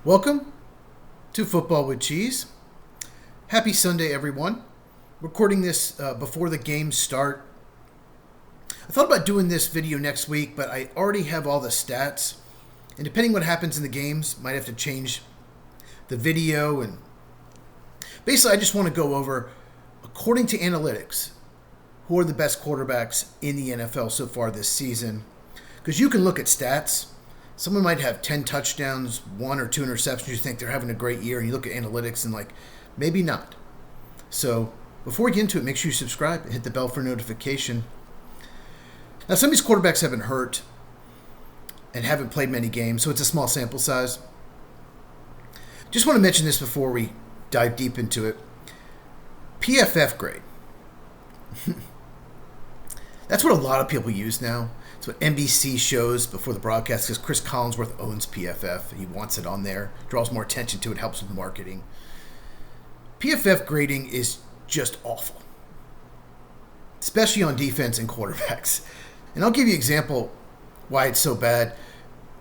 Welcome to Football with Cheese. Happy Sunday, everyone. Recording this before the games start. I thought about doing this video next week, but I already have all the stats. And depending what happens in the games, might have to change the video. And basically, I just want to go over, according to analytics, who are the best quarterbacks in the NFL so far this season. Because you can look at stats. Someone might have 10 touchdowns, 1 or 2 interceptions. You think they're having a great year, and you look at analytics and maybe not. So before we get into it, make sure you subscribe and hit the bell for notification. Now, some of these quarterbacks have been hurt and haven't played many games, so it's a small sample size. Just want to mention this before we dive deep into it. PFF grade. That's what a lot of people use now. It's what NBC shows before the broadcast because Chris Collinsworth owns PFF. He wants it on there, draws more attention to it, helps with marketing. PFF grading is just awful, especially on defense and quarterbacks. And I'll give you an example why it's so bad.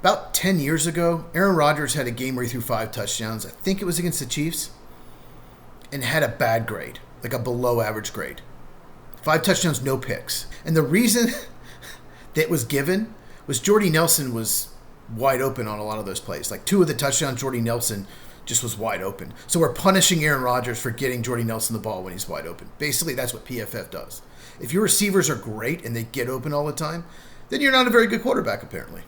About 10 years ago, Aaron Rodgers had a game where he threw 5 touchdowns. I think it was against the Chiefs, and had a bad grade, like a below average grade. 5 touchdowns, no picks. And the reason that was given was Jordy Nelson was wide open on a lot of those plays. Like 2 of the touchdowns, Jordy Nelson just was wide open. So we're punishing Aaron Rodgers for getting Jordy Nelson the ball when he's wide open. Basically, that's what PFF does. If your receivers are great and they get open all the time, then you're not a very good quarterback, apparently.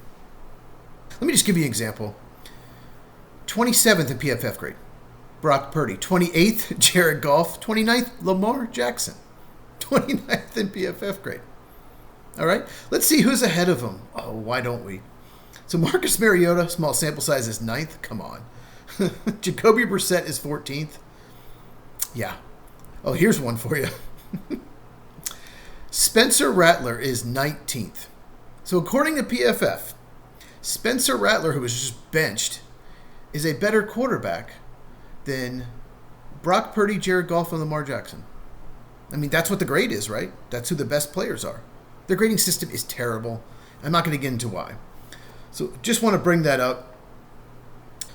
Let me just give you an example. 27th in PFF grade, Brock Purdy. 28th, Jared Goff. 29th, Lamar Jackson. 29th in PFF grade. All right, let's see who's ahead of him. Oh, why don't we? So Marcus Mariota, small sample size, is 9th. Come on. Jacoby Brissett is 14th. Yeah. Oh, here's one for you. Spencer Rattler is 19th. So according to PFF, Spencer Rattler, who was just benched, is a better quarterback than Brock Purdy, Jared Goff, and Lamar Jackson. I mean, that's what the grade is, right? That's who the best players are. Their grading system is terrible. I'm not going to get into why. So just want to bring that up.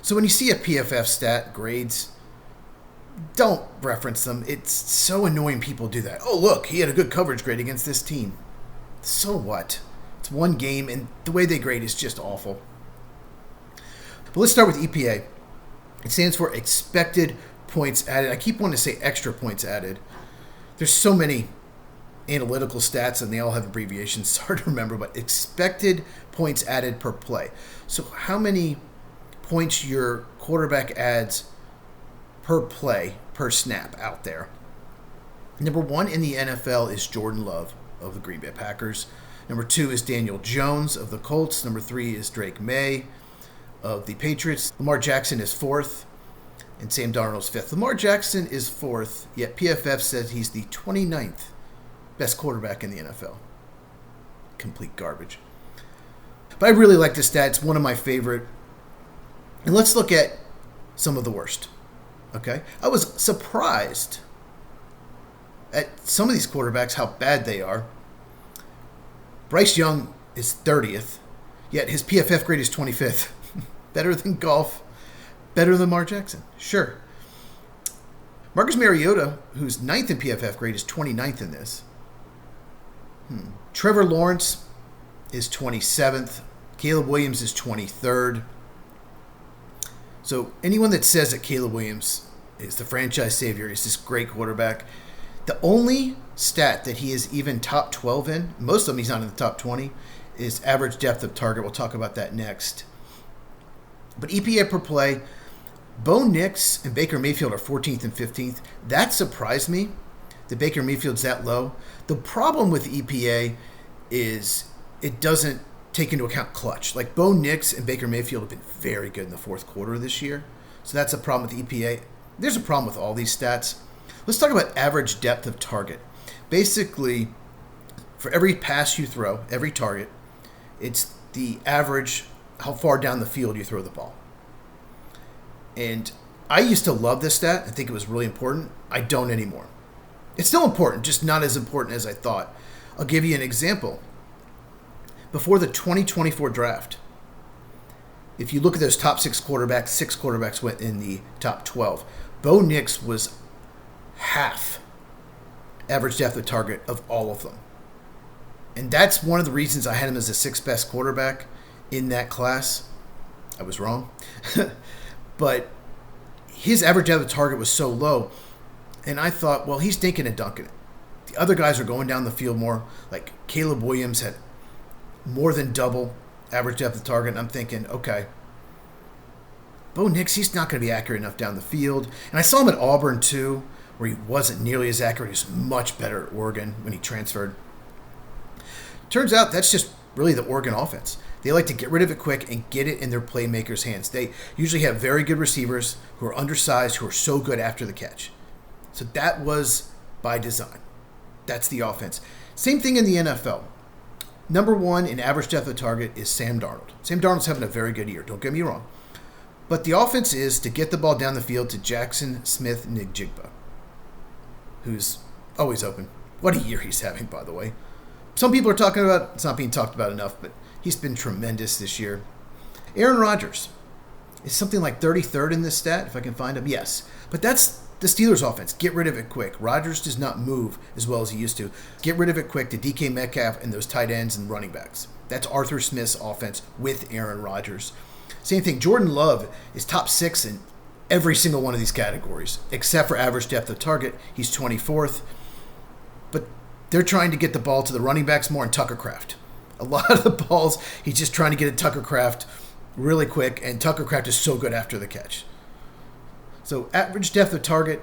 So when you see a PFF stat, grades, don't reference them. It's so annoying people do that. Oh, look, he had a good coverage grade against this team. So what? It's one game, and the way they grade is just awful. But let's start with EPA. It stands for expected points added. I keep wanting to say extra points added. There's so many analytical stats, and they all have abbreviations. It's hard to remember, but expected points added per play. So how many points your quarterback adds per play, per snap out there. Number 1 in the NFL is Jordan Love of the Green Bay Packers. Number 2 is Daniel Jones of the Colts. Number 3 is Drake May of the Patriots. Lamar Jackson is 4th, and Sam Darnold's 5th. Lamar Jackson is 4th, yet PFF says he's the 29th best quarterback in the NFL. Complete garbage. But I really like this stat. It's one of my favorite. And let's look at some of the worst. Okay? I was surprised at some of these quarterbacks, how bad they are. Bryce Young is 30th, yet his PFF grade is 25th. Better than Goff, better than Lamar Jackson. Sure. Marcus Mariota, who's 9th in PFF grade, is 29th in this. Trevor Lawrence is 27th. Caleb Williams is 23rd. So anyone that says that Caleb Williams is the franchise savior, is this great quarterback, the only stat that he is even top 12 in, most of them he's not in the top 20, is average depth of target. We'll talk about that next. But EPA per play, Bo Nix and Baker Mayfield are 14th and 15th. That surprised me that Baker Mayfield's that low. The problem with EPA is it doesn't take into account clutch. Like Bo Nix and Baker Mayfield have been very good in the fourth quarter this year. So that's a problem with EPA. There's a problem with all these stats. Let's talk about average depth of target. Basically, for every pass you throw, every target, it's the average, how far down the field you throw the ball. And I used to love this stat. I think it was really important. I don't anymore. It's still important, just not as important as I thought. I'll give you an example. Before the 2024 draft, If you look at those top six quarterbacks went in the top 12. Bo Nix was half average depth of target of all of them. And that's one of the reasons I had him as the sixth best quarterback in that class. I was wrong. But his average depth of target was so low. And I thought, well, he's dinking and dunking it. The other guys are going down the field more. Like Caleb Williams had more than double average depth of target. And I'm thinking, okay, Bo Nix, he's not going to be accurate enough down the field. And I saw him at Auburn too, where he wasn't nearly as accurate. He was much better at Oregon when he transferred. Turns out that's just really the Oregon offense. They like to get rid of it quick and get it in their playmakers' hands. They usually have very good receivers who are undersized, who are so good after the catch. So that was by design. That's the offense. Same thing in the NFL. Number one in average depth of target is Sam Darnold. Sam Darnold's having a very good year, don't get me wrong. But the offense is to get the ball down the field to Jackson Smith-Njigba, who's always open. What a year he's having, by the way. Some people are talking about, it's not being talked about enough, but he's been tremendous this year. Aaron Rodgers is something like 33rd in this stat, if I can find him. Yes, but that's the Steelers' offense. Get rid of it quick. Rodgers does not move as well as he used to. Get rid of it quick to DK Metcalf and those tight ends and running backs. That's Arthur Smith's offense with Aaron Rodgers. Same thing. Jordan Love is top 6 in every single one of these categories, except for average depth of target. He's 24th. But they're trying to get the ball to the running backs more in Tucker Kraft. A lot of the balls, he's just trying to get it Tucker Kraft really quick, and Tucker Kraft is so good after the catch. So average depth of target,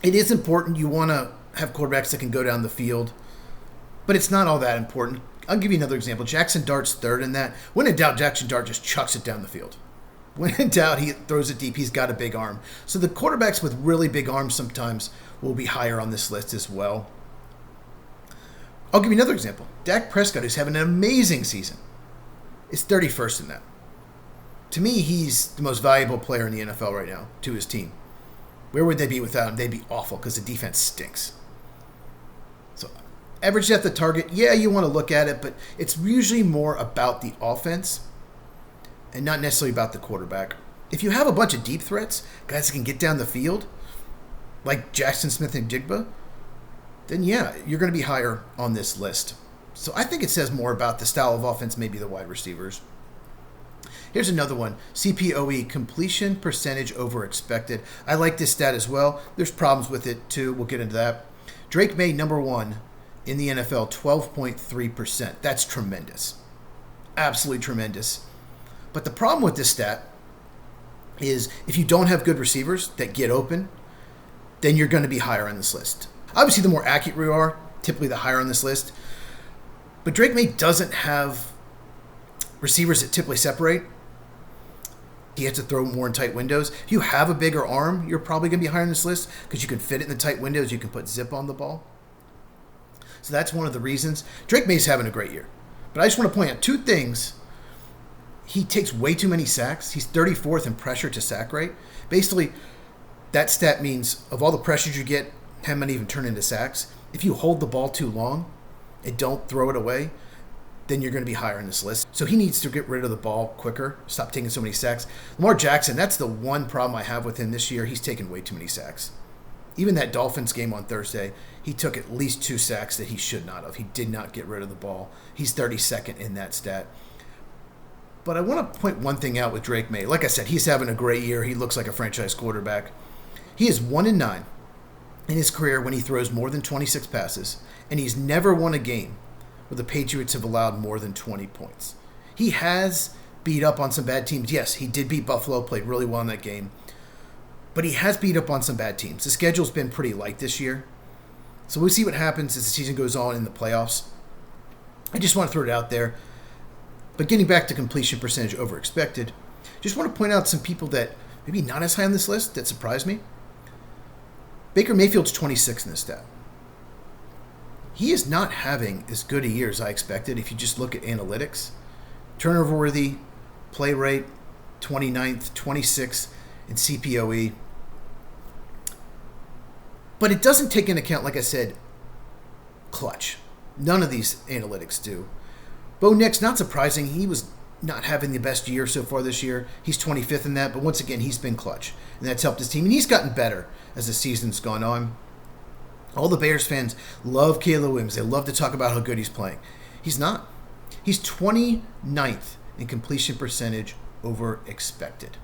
it is important. You want to have quarterbacks that can go down the field, but it's not all that important. I'll give you another example. Jackson Dart's third in that. When in doubt, Jackson Dart just chucks it down the field. When in doubt, he throws it deep. He's got a big arm. So the quarterbacks with really big arms sometimes will be higher on this list as well. I'll give you another example. Dak Prescott, who's having an amazing season, is 31st in that. To me, he's the most valuable player in the NFL right now to his team. Where would they be without him? They'd be awful because the defense stinks. So average depth of target, yeah, you want to look at it, but it's usually more about the offense and not necessarily about the quarterback. If you have a bunch of deep threats, guys that can get down the field, like Jackson Smith-Njigba, then yeah, you're going to be higher on this list. So I think it says more about the style of offense, maybe the wide receivers. Here's another one, CPOE, completion percentage over expected. I like this stat as well. There's problems with it too. We'll get into that. Drake May, number one in the NFL, 12.3%. That's tremendous. Absolutely tremendous. But the problem with this stat is if you don't have good receivers that get open, then you're going to be higher on this list. Obviously, the more accurate you are, typically the higher on this list. But Drake May doesn't have receivers that typically separate. He has to throw more in tight windows. If you have a bigger arm, you're probably going to be higher on this list because you can fit it in the tight windows. You can put zip on the ball. So that's one of the reasons. Drake May's having a great year. But I just want to point out two things. He takes way too many sacks. He's 34th in pressure to sack rate. Basically, that stat means of all the pressures you get, how many even turn into sacks. If you hold the ball too long and don't throw it away, then you're going to be higher in this list. So he needs to get rid of the ball quicker, stop taking so many sacks. Lamar Jackson, that's the one problem I have with him this year. He's taken way too many sacks. Even that Dolphins game on Thursday, he took at least 2 sacks that he should not have. He did not get rid of the ball. He's 32nd in that stat. But I want to point one thing out with Drake May. Like I said, he's having a great year. He looks like a franchise quarterback. He is 1-9 in his career when he throws more than 26 passes, and he's never won a game where the Patriots have allowed more than 20 points. He has beat up on some bad teams. Yes, he did beat Buffalo, played really well in that game, but he has beat up on some bad teams. The schedule's been pretty light this year, so we'll see what happens as the season goes on in the playoffs. I just want to throw it out there. But getting back to completion percentage over expected, just want to point out some people that maybe not as high on this list that surprised me. Baker Mayfield's 26th in this stat. He is not having as good a year as I expected if you just look at analytics. Turnover worthy, play rate, 29th, 26th in CPOE. But it doesn't take into account, like I said, clutch. None of these analytics do. Bo Nix, not surprising, he was not having the best year so far this year. He's 25th in that, but once again, he's been clutch, and that's helped his team, and he's gotten better as the season's gone on. All the Bears fans love Caleb Williams. They love to talk about how good he's playing. He's not. He's 29th in completion percentage over expected.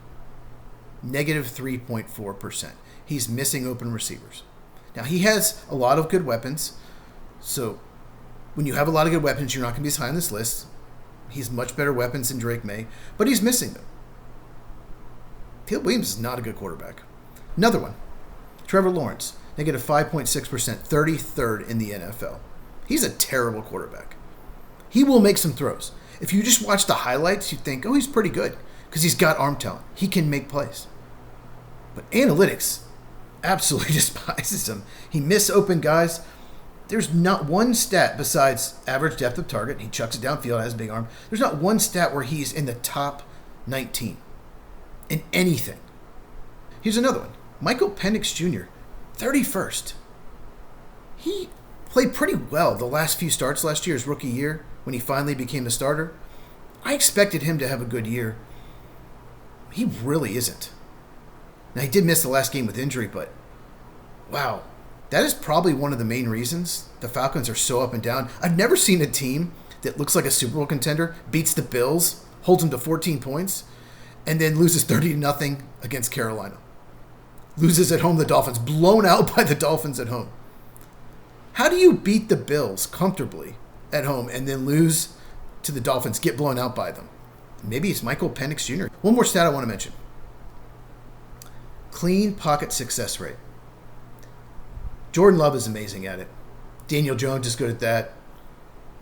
Negative 3.4%. He's missing open receivers. Now, he has a lot of good weapons, so when you have a lot of good weapons, you're not going to be as high on this list. He's much better weapons than Drake May, but he's missing them. Caleb Williams is not a good quarterback. Another one, Trevor Lawrence, negative 5.6%, 33rd in the NFL. He's a terrible quarterback. He will make some throws. If you just watch the highlights, you think, oh, he's pretty good because he's got arm talent. He can make plays. But analytics absolutely despises him. He miss open guys. There's not one stat besides average depth of target. He chucks it downfield, has a big arm. There's not one stat where he's in the top 19 in anything. Here's another one. Michael Penix Jr., 31st. He played pretty well the last few starts last year, his rookie year, when he finally became the starter. I expected him to have a good year. He really isn't. Now, he did miss the last game with injury, but wow. That is probably one of the main reasons the Falcons are so up and down. I've never seen a team that looks like a Super Bowl contender, beats the Bills, holds them to 14 points, and then loses 30-0 against Carolina. Loses at home the Dolphins, blown out by the Dolphins at home. How do you beat the Bills comfortably at home and then lose to the Dolphins, get blown out by them? Maybe it's Michael Penix Jr. One more stat I want to mention. Clean pocket success rate. Jordan Love is amazing at it. Daniel Jones is good at that.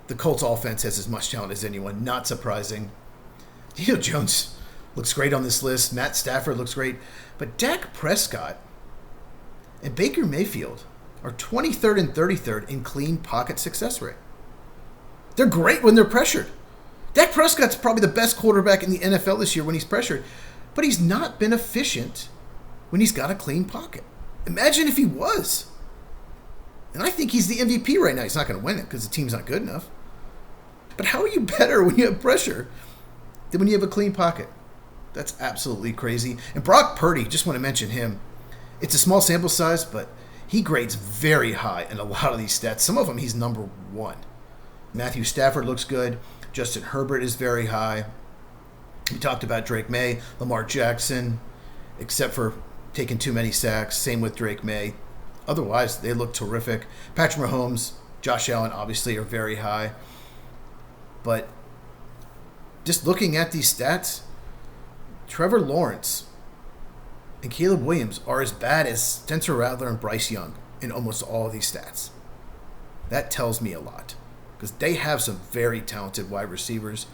The Colts offense has as much talent as anyone. Not surprising. Daniel Jones looks great on this list. Matt Stafford looks great. But Dak Prescott and Baker Mayfield are 23rd and 33rd in clean pocket success rate. They're great when they're pressured. Dak Prescott's probably the best quarterback in the NFL this year when he's pressured. But he's not been efficient when he's got a clean pocket. Imagine if he was. And I think he's the MVP right now. He's not going to win it because the team's not good enough. But how are you better when you have pressure than when you have a clean pocket? That's absolutely crazy. And Brock Purdy, just want to mention him. It's a small sample size, but he grades very high in a lot of these stats. Some of them he's number one. Matthew Stafford looks good. Justin Herbert is very high. We talked about Drake May, Lamar Jackson, except for taking too many sacks. Same with Drake May. Otherwise, they look terrific. Patrick Mahomes, Josh Allen, obviously, are very high. But just looking at these stats, Trevor Lawrence and Caleb Williams are as bad as Spencer Rattler and Bryce Young in almost all of these stats. That tells me a lot because they have some very talented wide receivers.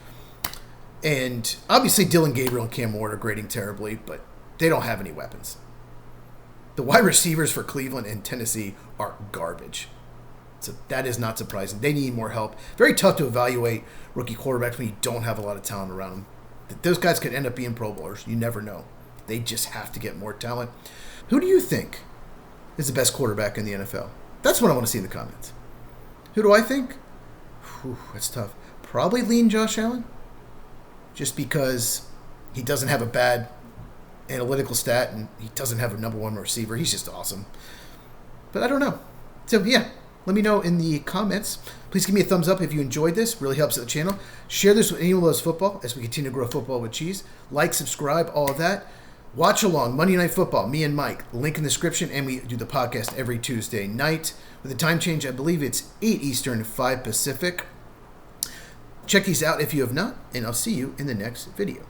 And obviously, Dylan Gabriel and Cam Ward are grading terribly, but they don't have any weapons. The wide receivers for Cleveland and Tennessee are garbage. So that is not surprising. They need more help. Very tough to evaluate rookie quarterbacks when you don't have a lot of talent around them. Those guys could end up being Pro Bowlers. You never know. They just have to get more talent. Who do you think is the best quarterback in the NFL? That's what I want to see in the comments. Who do I think? Whew, that's tough. Probably lean Josh Allen. Just because he doesn't have a bad analytical stat and he doesn't have a number one receiver. He's just awesome. But I don't know. So yeah, let me know in the comments. Please give me a thumbs up if you enjoyed this. Really helps the channel. Share this with anyone who loves football as we continue to grow football with cheese. Like, subscribe, all of that. Watch along Monday Night Football, me and Mike. Link in the description, and we do the podcast every Tuesday night. With the time change, I believe it's 8 Eastern, 5 Pacific. Check these out if you have not, and I'll see you in the next video.